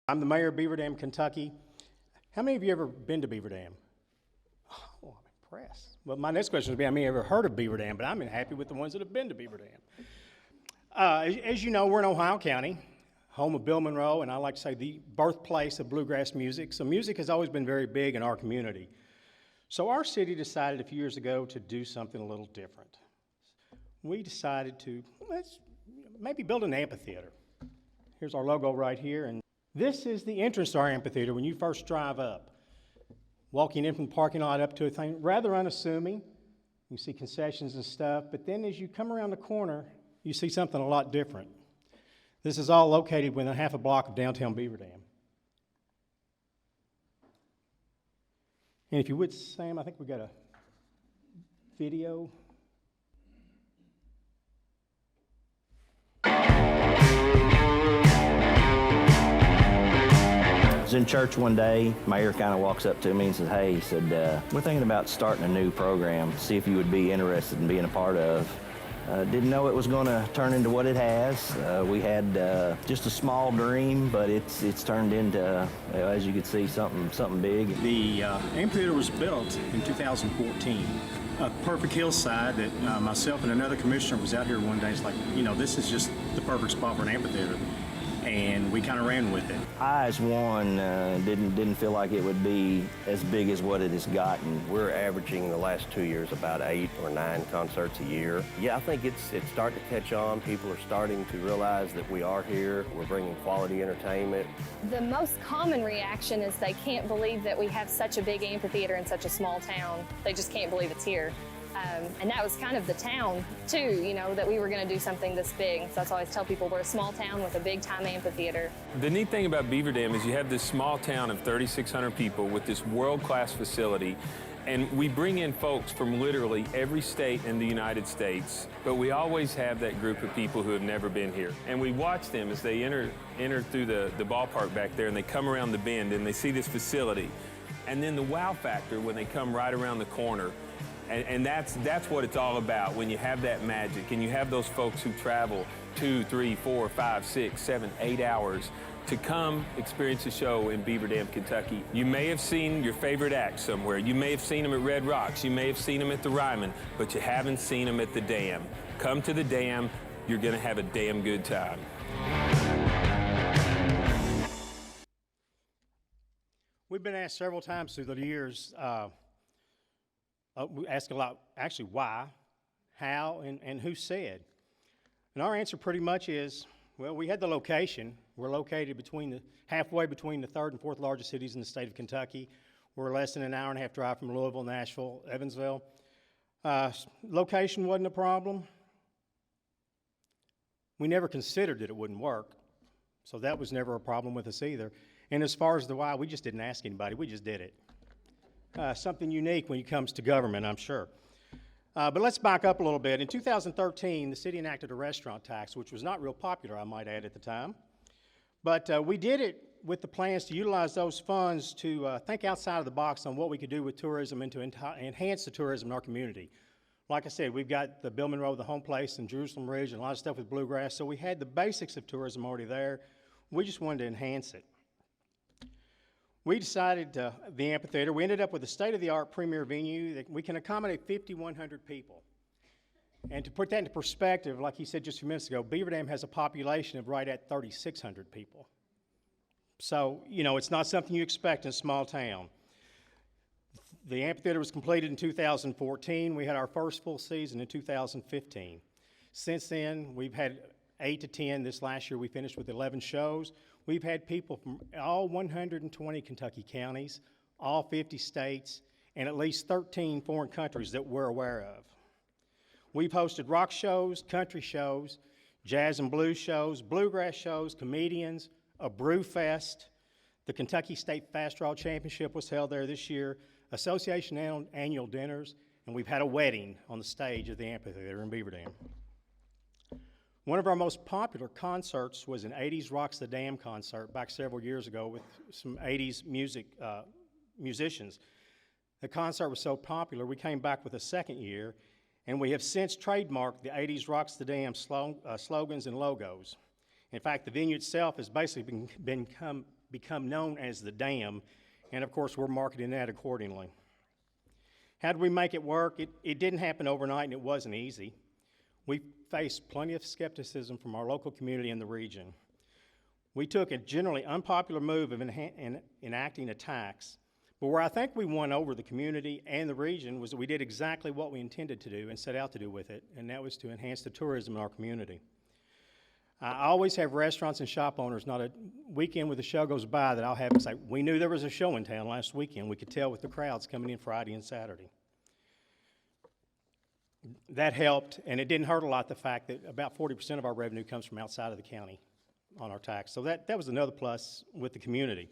I'm the mayor of Beaver Dam, Kentucky. How many of you ever been to Beaver Dam? Oh, I'm impressed. Well, my next question would be, how many ever heard of Beaver Dam? But I'm happy with the ones that have been to Beaver Dam. As you know, we're in Ohio County, home of Bill Monroe, and I like to say the birthplace of bluegrass music. So music has always been very big in our community. So our city decided a few years ago to do something a little different. We decided to, let's maybe build an amphitheater. Here's our logo right here, and this is the entrance to our amphitheater when you first drive up. Walking in from the parking lot up to a thing, rather unassuming. You see concessions and stuff, but then as you come around the corner, you see something a lot different. This is all located within half a block of downtown Beaver Dam. And if you would, Sam, I think we got a video. I was in church one day. Mayor kind of walks up to me and says, "Hey," he said, "we're thinking about starting a new program. See if you would be interested in being a part of." Didn't know it was going to turn into what it has. We had just a small dream, but it's turned into, as you can see, something big. The amphitheater was built in 2014. A perfect hillside that myself and another commissioner was out here one day. It's like, you know, this is just the perfect spot for an amphitheater. And we kind of ran with it. I, as one, didn't feel like it would be as big as what it has gotten. We're averaging the last 2 years about 8 or 9 concerts a year. Yeah, I think it's starting to catch on. People are starting to realize that we are here. We're bringing quality entertainment. The most common reaction is they can't believe that we have such a big amphitheater in such a small town. They just can't believe it's here. And that was kind of the town, too, you know, that we were going to do something this big. So that's why I always tell people we're a small town with a big-time amphitheater. The neat thing about Beaver Dam is you have this small town of 3,600 people with this world-class facility, and we bring in folks from literally every state in the United States, but we always have that group of people who have never been here. And we watch them as they enter through the ballpark back there, and they come around the bend, and they see this facility. And then the wow factor when they come right around the corner. And that's what it's all about, when you have that magic and you have those folks who travel 2, 3, 4, 5, 6, 7, 8 hours to come experience a show in Beaver Dam, Kentucky. You may have seen your favorite act somewhere. You may have seen them at Red Rocks. You may have seen them at the Ryman, but you haven't seen them at the Dam. Come to the Dam. You're going to have a damn good time. We've been asked several times through the years, we ask a lot, actually, why, how, and who said. And our answer pretty much is, well, we had the location. We're located halfway between the third and fourth largest cities in the state of Kentucky. We're less than an hour and a half drive from Louisville, Nashville, Evansville. Location wasn't a problem. We never considered that it wouldn't work, so that was never a problem with us either. And as far as the why, we just didn't ask anybody. We just did it. Something unique when it comes to government, I'm sure. But let's back up a little bit. In 2013, the city enacted a restaurant tax, which was not real popular, I might add, at the time. But we did it with the plans to utilize those funds to think outside of the box on what we could do with tourism and to enhance the tourism in our community. Like I said, we've got the Bill Monroe, the home place, and Jerusalem Ridge, and a lot of stuff with bluegrass, so we had the basics of tourism already there. We just wanted to enhance it. We decided the amphitheater, we ended up with a state-of-the-art premier venue that we can accommodate 5,100 people. And to put that into perspective, like he said just a few minutes ago, Beaver Dam has a population of right at 3,600 people. So, you know, it's not something you expect in a small town. The amphitheater was completed in 2014. We had our first full season in 2015. Since then, we've had 8 to 10. This last year, we finished with 11 shows. We've had people from all 120 Kentucky counties, all 50 states, and at least 13 foreign countries that we're aware of. We've hosted rock shows, country shows, jazz and blues shows, bluegrass shows, comedians, a brew fest. The Kentucky State Fast Draw Championship was held there this year, association annual dinners, and we've had a wedding on the stage of the amphitheater in Beaver Dam. One of our most popular concerts was an 80s Rocks the Dam concert back several years ago with some 80s musicians. The concert was so popular, we came back with a second year, and we have since trademarked the 80s Rocks the Dam slogans and logos. In fact, the venue itself has basically become known as the Dam, and of course, we're marketing that accordingly. How did we make it work? It didn't happen overnight, and it wasn't easy. We faced plenty of skepticism from our local community and the region. We took a generally unpopular move of enacting a tax, but where I think we won over the community and the region was that we did exactly what we intended to do and set out to do with it, and that was to enhance the tourism in our community. I always have restaurants and shop owners, not a weekend where the show goes by that I'll have them say, we knew there was a show in town last weekend. We could tell with the crowds coming in Friday and Saturday. That helped, and it didn't hurt a lot, the fact that about 40% of our revenue comes from outside of the county on our tax. So that was another plus with the community.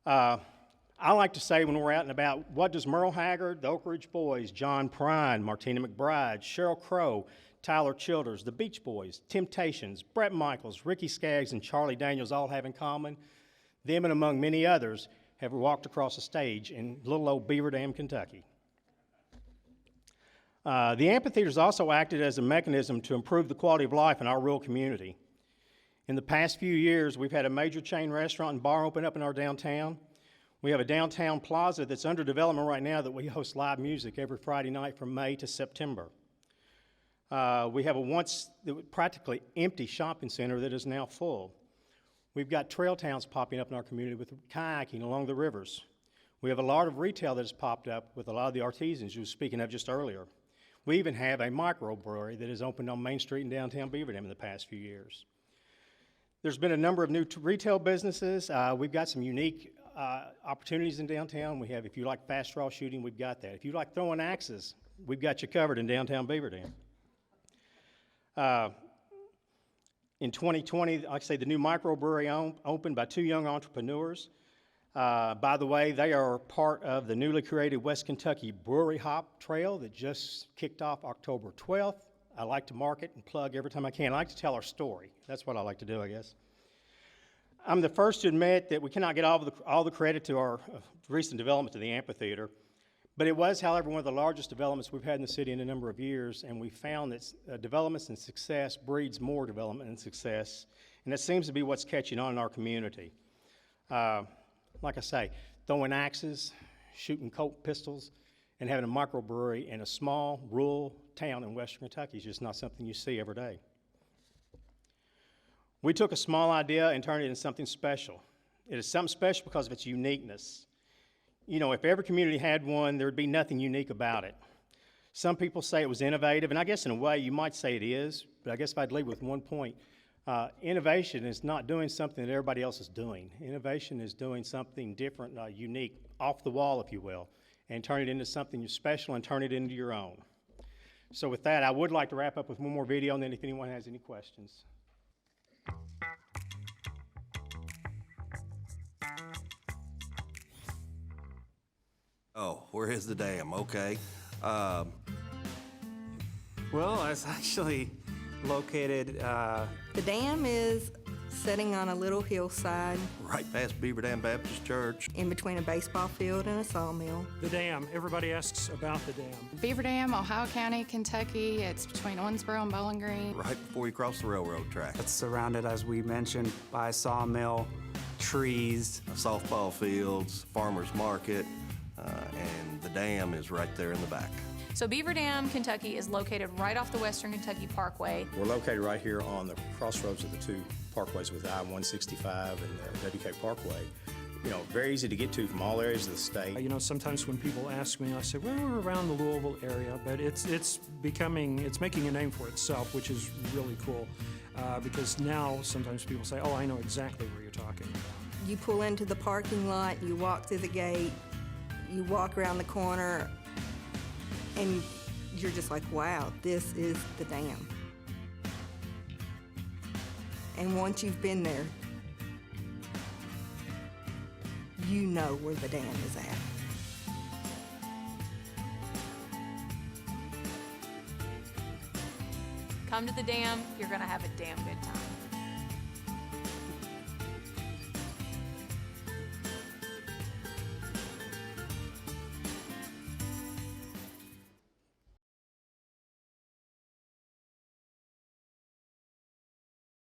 I like to say when we're out and about, what does Merle Haggard, the Oak Ridge Boys, John Prine, Martina McBride, Sheryl Crow, Tyler Childers, the Beach Boys, Temptations, Brett Michaels, Ricky Skaggs, and Charlie Daniels all have in common? Them and among many others have walked across the stage in little old Beaver Dam, Kentucky. The amphitheater has also acted as a mechanism to improve the quality of life in our rural community. In the past few years, we've had a major chain restaurant and bar open up in our downtown. We have a downtown plaza that's under development right now that we host live music every Friday night from May to September. We have a once practically empty shopping center that is now full. We've got trail towns popping up in our community with kayaking along the rivers. We have a lot of retail that has popped up with a lot of the artisans you were speaking of just earlier. We even have a microbrewery that has opened on Main Street in downtown Beaver Dam in the past few years. There's been a number of new retail businesses. We've got some unique opportunities in downtown. We have, if you like fast draw shooting, we've got that. If you like throwing axes, we've got you covered in downtown Beaver Dam. In 2020, like I say, the new microbrewery opened by two young entrepreneurs. By the way, they are part of the newly created West Kentucky Brewery Hop Trail that just kicked off October 12th. I like to market and plug every time I can. I like to tell our story. That's what I like to do, I guess. I'm the first to admit that we cannot get all the credit to our recent development to the amphitheater, but it was, however, one of the largest developments we've had in the city in a number of years, and we found that developments and success breeds more development and success, and that seems to be what's catching on in our community. Like I say, throwing axes, shooting Colt pistols, and having a microbrewery in a small, rural town in western Kentucky is just not something you see every day. We took a small idea and turned it into something special. It is something special because of its uniqueness. You know, if every community had one, there would be nothing unique about it. Some people say it was innovative, and I guess in a way you might say it is, but I guess if I'd leave with one point, innovation is not doing something that everybody else is doing. Innovation is doing something different, unique, off the wall, if you will, and turn it into something special and turn it into your own. So with that, I would like to wrap up with one more video, and then if anyone has any questions. Oh, where is the dam? Okay. Well, it's actually located. The dam is sitting on a little hillside Right past Beaver Dam Baptist Church. in between a baseball field and a sawmill. The dam. Everybody asks about the dam. Beaver Dam, Ohio County, Kentucky. It's between Owensboro and Bowling Green. Right before you cross the railroad track. It's surrounded, as we mentioned, by a sawmill, trees. Softball fields, farmer's market, and the dam is right there in the back. So Beaver Dam, Kentucky is located right off the Western Kentucky Parkway. We're located right here on the crossroads of the two parkways with I-165 and the WK Parkway. You know, very easy to get to from all areas of the state. You know, sometimes when people ask me, I say, well, we're around the Louisville area, but it's making a name for itself, which is really cool. Because now sometimes people say, oh, I know exactly where you're talking about. You pull into the parking lot, you walk through the gate, you walk around the corner, and you're just like, wow, this is the dam. And once you've been there, you know where the dam is at. Come to the dam, you're gonna have a damn good time.